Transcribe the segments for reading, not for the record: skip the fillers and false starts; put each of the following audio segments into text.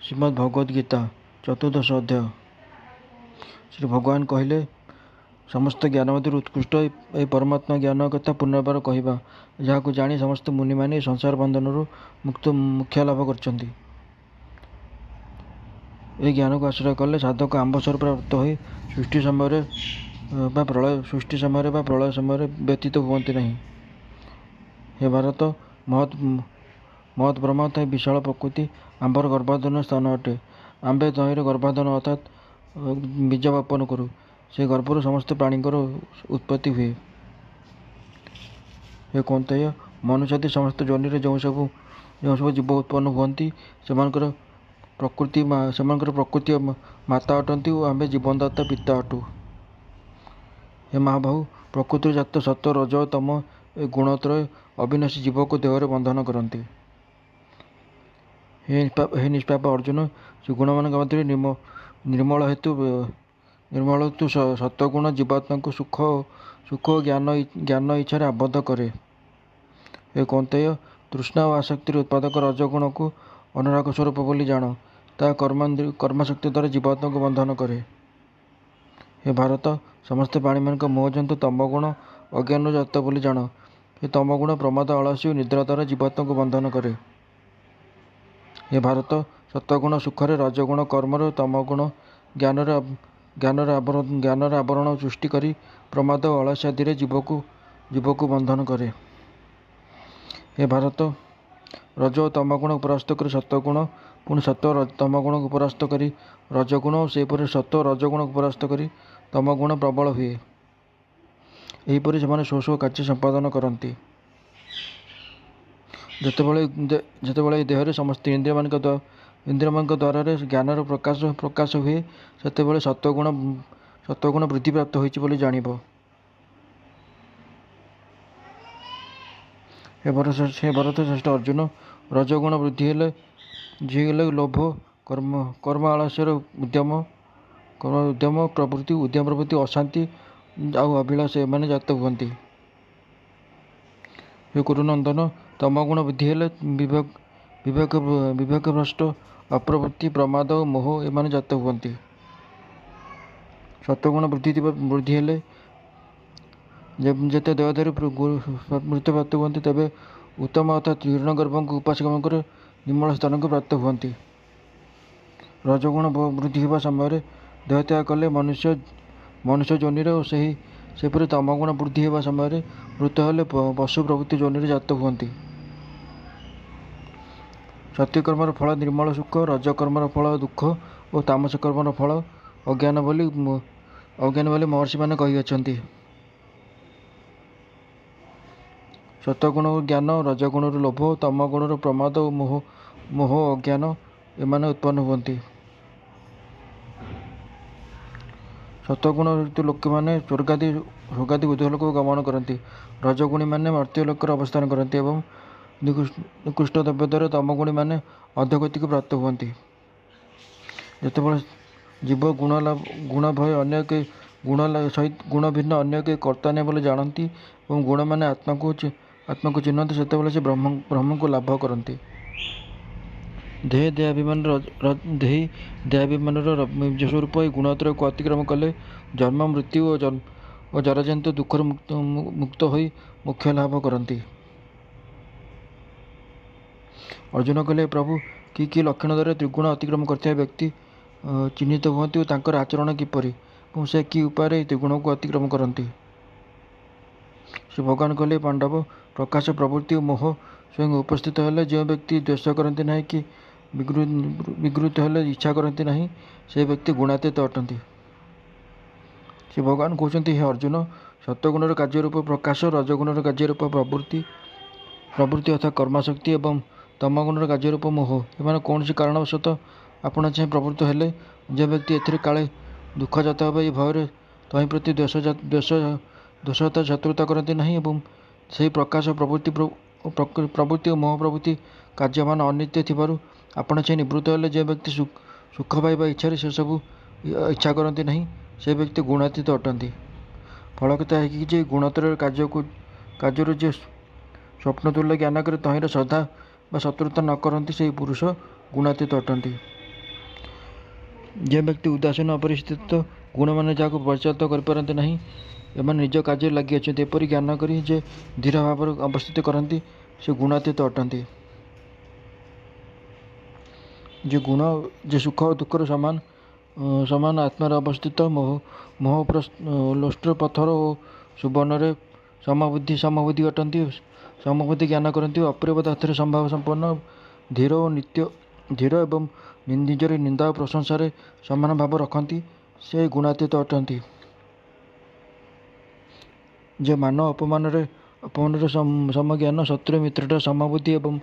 ଶ୍ରୀମଦ୍ ଭଗବଦ୍ ଗୀତା ଚତୁର୍ଦଶ ଅଧ୍ୟାୟ। ଶ୍ରୀ ଭଗବାନ କହିଲେ, ସମସ୍ତ ଜ୍ଞାନ ମଧ୍ୟରୁ ଉତ୍କୃଷ୍ଟ ଏହି ପରମାତ୍ମା ଜ୍ଞାନ କଥା ପୁନର୍ବାର କହିବା, ଯାହାକୁ ଜାଣି ସମସ୍ତ ମୁନିମାନେ ସଂସାର ବନ୍ଧନରୁ ମୁଖ୍ୟ ଲାଭ କରିଛନ୍ତି। ଏହି ଜ୍ଞାନକୁ ଆଶ୍ରୟ କଲେ ସାଧକ ଆମ୍ବସ୍ୱର ପ୍ରାପ୍ତ ହୋଇ ସୃଷ୍ଟି ସମୟରେ ବା ପ୍ରଳୟ ସମୟରେ ବ୍ୟତୀତ ହୁଅନ୍ତି ନାହିଁ। ହେ ଭାରତ, ମହତ୍ ବ୍ରହ୍ମ ତହିଁ ବିଶାଳ ପ୍ରକୃତି ଆମ୍ବର ଗର୍ଭାଧାନ ସ୍ଥାନ ଅଟେ। ଆମ୍ବେ ତହିଁର ଗର୍ଭାଧାନ ଅର୍ଥାତ୍ ବୀଜ ବପନ କରୁ, ସେ ଗର୍ଭରୁ ସମସ୍ତ ପ୍ରାଣୀଙ୍କର ଉତ୍ପତ୍ତି ହୁଏ। ହେ କୌନ୍ତେୟ, ମନୁଷ୍ୟାଦି ସମସ୍ତ ଯୋନିରେ ଯେଉଁ ସବୁ ଜୀବ ଉତ୍ପନ୍ନ ହୁଅନ୍ତି, ସେମାନଙ୍କର ପ୍ରକୃତି ମାତା ଅଟନ୍ତି ଓ ଆମ୍ଭେ ଜୀବନଦାତା ପିତା ଅଟୁ। ହେ ମହାବାହୁ, ପ୍ରକୃତିରୁ ଜାତ ସତ୍ତ୍ୱ ରଜ ତମ ଏ ଗୁଣତ୍ରୟ ଅବିନାଶୀ ଜୀବକୁ ଦେହରେ ବନ୍ଧନ କରନ୍ତି। ହେ ନିଷ୍ପାପ ଅର୍ଜୁନ, ସେ ଗୁଣମାନଙ୍କ ମଧ୍ୟରେ ନିର୍ମଳ ହେତୁ ସତ୍ୱଗୁଣ ଜୀବାତ୍ମାକୁ ସୁଖ ଓ ଜ୍ଞାନ ଇଚ୍ଛାରେ ଆବଦ୍ଧ କରେ। ହେ କୌନ୍ତେୟ, ତୃଷ୍ଣା ଓ ଆସକ୍ତିର ଉତ୍ପାଦକ ରଜଗୁଣକୁ ଅନୁରାଗ ସ୍ୱରୂପ ବୋଲି ଜାଣ, ତାହା କର୍ମାସକ୍ତି ଦ୍ୱାରା ଜୀବାତ୍ମାକୁ ବନ୍ଧନ କରେ। ହେ ଭାରତ, ସମସ୍ତ ପ୍ରାଣୀମାନଙ୍କ ମୋହଜନ୍ତୁ ତମଗୁଣ ଅଜ୍ଞାନରୁ ଜାତ ବୋଲି ଜାଣ। ହେ ତମଗୁଣ ପ୍ରମାଦ ଆଳସ୍ୟ ଓ ନିଦ୍ରା ଦ୍ୱାରା ଜୀବାତ୍ମାକୁ ବନ୍ଧନ କରେ। ହେ ଭାରତ, ସତ୍ୱଗୁଣ ସୁଖରେ, ରଜଗୁଣ କର୍ମରେ, ତମଗୁଣ ଜ୍ଞାନର ଆବରଣ ସୃଷ୍ଟି କରି ପ୍ରମାଦ ଓ ଅଳସ୍ୟ ଆଦିରେ ଜୀବକୁ ବନ୍ଧନ କରେ। ହେ ଭାରତ, ରଜ ଓ ତମଗୁଣ ପରାସ୍ତ କରି ସତ୍ୱଗୁଣ, ପୁଣି ସତ୍ୱ ତମଗୁଣକୁ ପରାସ୍ତ କରି ରଜଗୁଣ ଓ ସେହିପରି ସତ୍ୱ ରଜଗୁଣକୁ ପରାସ୍ତ କରି ତମଗୁଣ ପ୍ରବଳ ହୁଏ। ଏହିପରି ସେମାନେ ସ୍ୱ କାର୍ଯ୍ୟ ସମ୍ପାଦନ କରନ୍ତି। ଯେତେବେଳେ ଏହି ଦେହରେ ସମସ୍ତ ଇନ୍ଦ୍ରିୟମାନଙ୍କ ଦ୍ୱାରରେ ଜ୍ଞାନର ପ୍ରକାଶ ହୁଏ, ସେତେବେଳେ ସତ୍ୱଗୁଣ ବୃଦ୍ଧିପ୍ରାପ୍ତ ହୋଇଛି ବୋଲି ଜାଣିବ। ହେ ଭରତ ଶ୍ରେଷ୍ଠ ଅର୍ଜୁନ, ରଜଗୁଣ ବୃଦ୍ଧି ହେଲେ ଲୋଭ, କର୍ମ ଆଳସ୍ୟର ଉଦ୍ୟମ ପ୍ରଭୃତି ଅଶାନ୍ତି ଆଉ ଅଭିଳାଷ ଏମାନେ ଜାତ ହୁଅନ୍ତି। ହେ କୁରୁନନ୍ଦନ, ତମଗୁଣ ବୃଦ୍ଧି ହେଲେ ବିବେକଭ୍ରଷ୍ଟ, ଅପ୍ରବୃତ୍ତି, ପ୍ରମାଦ ଓ ମୋହ ଏମାନେ ଜାତ ହୁଅନ୍ତି। ସତ୍ୱଗୁଣ ବୃଦ୍ଧି ହେଲେ ଯେତେ ଦେହଧାରୀ ମୃତ୍ୟୁ ପ୍ରାପ୍ତ ହୁଅନ୍ତି, ତେବେ ଉତ୍ତମ ଅର୍ଥାତ୍ ହିରଣ୍ୟଗର୍ଭଙ୍କ ଉପାସକମାନଙ୍କର ନିର୍ମଳ ସ୍ଥାନକୁ ପ୍ରାପ୍ତ ହୁଅନ୍ତି। ରଜଗୁଣ ବୃଦ୍ଧି ହେବା ସମୟରେ ଦେହତ୍ୟାଗ କଲେ ମନୁଷ୍ୟ ଯୋନିରେ ଓ ସେହିପରି ତମଗୁଣ ବୃଦ୍ଧି ହେବା ସମୟରେ ମୃତ ହେଲେ ପଶୁ ପ୍ରଭୃତି ଯୋନିରେ ଜାତ ହୁଅନ୍ତି। ସତ୍ୱକର୍ମର ଫଳ ନିର୍ମଳ ସୁଖ, ରଜକର୍ମର ଫଳ ଦୁଃଖ ଓ ତାମସ କର୍ମର ଫଳ ଅଜ୍ଞାନ ବୋଲି ମହର୍ଷିମାନେ କହିଅଛନ୍ତି। ସତ୍ୱଗୁଣରୁ ଜ୍ଞାନ, ରଜଗୁଣରୁ ଲୋଭ, ତମଗୁଣରୁ ପ୍ରମାଦ ଓ ମୋହ ଅଜ୍ଞାନ ଏମାନେ ଉତ୍ପନ୍ନ ହୁଅନ୍ତି। ସତ୍ୱଗୁଣଯୁକ୍ତ ଲୋକମାନେ ସ୍ୱର୍ଗାଦି ଊର୍ଦ୍ଧ୍ୱଲୋକକୁ ଗମନ କରନ୍ତି। ରଜଗୁଣୀମାନେ ମର୍ତ୍ତ୍ୟଲୋକରେ ଅବସ୍ଥାନ କରନ୍ତି ଏବଂ ନିକୃଷ୍ଟ ଦ୍ରବ୍ୟ ଦ୍ୱାରା ତମଗୁଣୀମାନେ ଅଧୋଗତିକୁ ପ୍ରାପ୍ତ ହୁଅନ୍ତି। ଯେତେବେଳେ ଜୀବ ଗୁଣ ଭିନ୍ନ ଅନ୍ୟ ଏକ କର୍ତ୍ତା ନାହିଁ ବୋଲି ଜାଣନ୍ତି ଏବଂ ଗୁଣମାନେ ଆତ୍ମାକୁ ଚିହ୍ନନ୍ତି, ସେତେବେଳେ ସେ ବ୍ରହ୍ମଙ୍କୁ ଲାଭ କରନ୍ତି। ଦେହୀ ଦେହାଭିମାନର ବୀଜସ୍ୱରୂପ ଏହି ଗୁଣତ୍ରୟକୁ ଅତିକ୍ରମ କଲେ ଜନ୍ମ, ମୃତ୍ୟୁ ଓ ଜରାଜନିତ ଦୁଃଖରୁ ମୁକ୍ତ ହୋଇ ମୋକ୍ଷ ଲାଭ କରନ୍ତି। ଅର୍ଜୁନ କହିଲେ, ପ୍ରଭୁ, କି ଲକ୍ଷଣ ଦ୍ୱାରା ତ୍ରିଗୁଣ ଅତିକ୍ରମ କରିଥିବା ବ୍ୟକ୍ତି ଚିହ୍ନିତ ହୁଅନ୍ତି ଓ ତାଙ୍କର ଆଚରଣ କିପରି ଏବଂ ସେ କି ଉପାୟରେ ଏହି ତ୍ରିଗୁଣକୁ ଅତିକ୍ରମ କରନ୍ତି? ଶ୍ରୀ ଭଗବାନ କହିଲେ, ପାଣ୍ଡବ, ପ୍ରକାଶ, ପ୍ରବୃତ୍ତି ଓ ମୋହ ସ୍ୱୟଂ ଉପସ୍ଥିତ ହେଲେ ଯେଉଁ ବ୍ୟକ୍ତି ଦ୍ୱେଷ କରନ୍ତି ନାହିଁ କି ବିଗୃହୀତ ହେଲେ ଇଚ୍ଛା କରନ୍ତି ନାହିଁ, ସେ ବ୍ୟକ୍ତି ଗୁଣାତୀତ ଅଟନ୍ତି। ଶ୍ରୀ ଭଗବାନ କହୁଛନ୍ତି, ହେ ଅର୍ଜୁନ, ସତ୍ୱଗୁଣର କାର୍ଯ୍ୟରୂପ ପ୍ରକାଶ, ରଜଗୁଣର କାର୍ଯ୍ୟରୂପ ପ୍ରବୃତ୍ତି ଅର୍ଥାତ୍ କର୍ମାସକ୍ତି ଏବଂ ତମଗୁଣର କାର୍ଯ୍ୟରୂପ ମୋହ ଏମାନେ କୌଣସି କାରଣବଶତଃ ଆପଣ ଚାହିଁ ପ୍ରବୃତ୍ତ ହେଲେ, ଯେ ବ୍ୟକ୍ତି ଏଥିରେ କାଳେ ଦୁଃଖ ଜାତ ହେବ ଏହି ଭୟରେ ତହିଁ ପ୍ରତି ଦ୍ୱେଷ ଅର୍ଥାତ୍ ଶତ୍ରୁତା କରନ୍ତି ନାହିଁ ଏବଂ ସେହି ପ୍ରକାଶ, ପ୍ରବୃତ୍ତି ଓ ମୋହ ପ୍ରଭୃତି କାର୍ଯ୍ୟମାନ ଅନିତ୍ୟ ଥିବାରୁ ଆପଣ ଚାହିଁ ନିବୃତ୍ତ ହେଲେ, ଯେ ବ୍ୟକ୍ତି ସୁଖ ପାଇବା ଇଚ୍ଛାରେ ସେସବୁ ଇଚ୍ଛା କରନ୍ତି ନାହିଁ, ସେ ବ୍ୟକ୍ତି ଗୁଣାତୀତ ଅଟନ୍ତି। ଫଳକଥା ଏହିକି ଯେ ଗୁଣତ୍ରୟର କାର୍ଯ୍ୟରୁ ଯେ ସ୍ୱପ୍ନତୁଲ୍ୟ ଜ୍ଞାନ କରେ ତହିଁର ଶ୍ରଦ୍ଧା ବା ଶତ୍ରୁତା ନ କରନ୍ତି, ସେହି ପୁରୁଷ ଗୁଣାତୀତ ଅଟନ୍ତି। जे ବ୍ୟକ୍ତି ଉଦାସୀନ ଅପରିଚିତ ଗୁଣମାନେ ଯାହାକୁ ପରିଚାଳିତ କରିପାରନ୍ତି ନାହିଁ, ଏମାନେ ନିଜ କାର୍ଯ୍ୟରେ ଲାଗିଅଛନ୍ତି। ଏପରି ଜ୍ଞାନ କରି ଯେ ଧୀର ଭାବରେ ଅବସ୍ଥିତ କରନ୍ତି, ସେ ଗୁଣାତୀତ ଅଟନ୍ତି। ଯେ ଗୁଣ ଯେ ସୁଖ ଓ ଦୁଃଖର ସମାନ ଆତ୍ମାରେ ଅବସ୍ଥିତ, ମୋହ ଲୋଷ୍ଟ୍ର ପଥର ଓ ସୁବର୍ଣ୍ଣରେ ସମବୁଦ୍ଧି ଅଟନ୍ତି, ସମବୁଦ୍ଧି ଜ୍ଞାନ କରନ୍ତି ଓ ଅପ୍ରିୟ ପଦାର୍ଥରେ ସମ୍ଭାବ ସମ୍ପନ୍ନ, ଧୀର ଏବଂ ନିଜର ନିନ୍ଦା ଓ ପ୍ରଶଂସାରେ ସମାନ ଭାବ ରଖନ୍ତି, ସେ ଗୁଣାତୀତ ଅଟନ୍ତି। ଯେ ମାନ ଅପମାନରେ ସମଜ୍ଞାନ, ଶତ୍ରୁ ମିତ୍ରର ସମବୁଦ୍ଧି ଏବଂ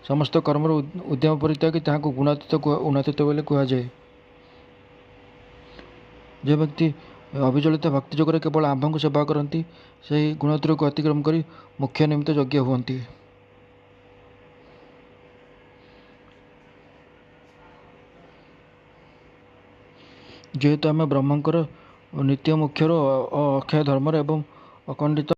ସମସ୍ତ କର୍ମର ଉଦ୍ୟମ ପରିତ୍ୟାଗୀ, ତାହାକୁ ଗୁଣାତୀତ ବୋଲି କୁହାଯାଏ। ଯେ ବ୍ୟକ୍ତି ଅବିଚଳିତ ଭକ୍ତି ଯୋଗରେ କେବଳ ଆମ୍ଭଙ୍କୁ ସେବା କରନ୍ତି, ସେହି ଗୁଣୋତ୍ତରକୁ ଅତିକ୍ରମ କରି ମୋକ୍ଷ ନିମିତ୍ତ ଯୋଗ୍ୟ ହୁଅନ୍ତି। ଯେହେତୁ ଆମେ ବ୍ରହ୍ମଙ୍କର ନିତ୍ୟ ମୋକ୍ଷର ଅକ୍ଷୟ ଧର୍ମର ଏବଂ ଅଖଣ୍ଡିତ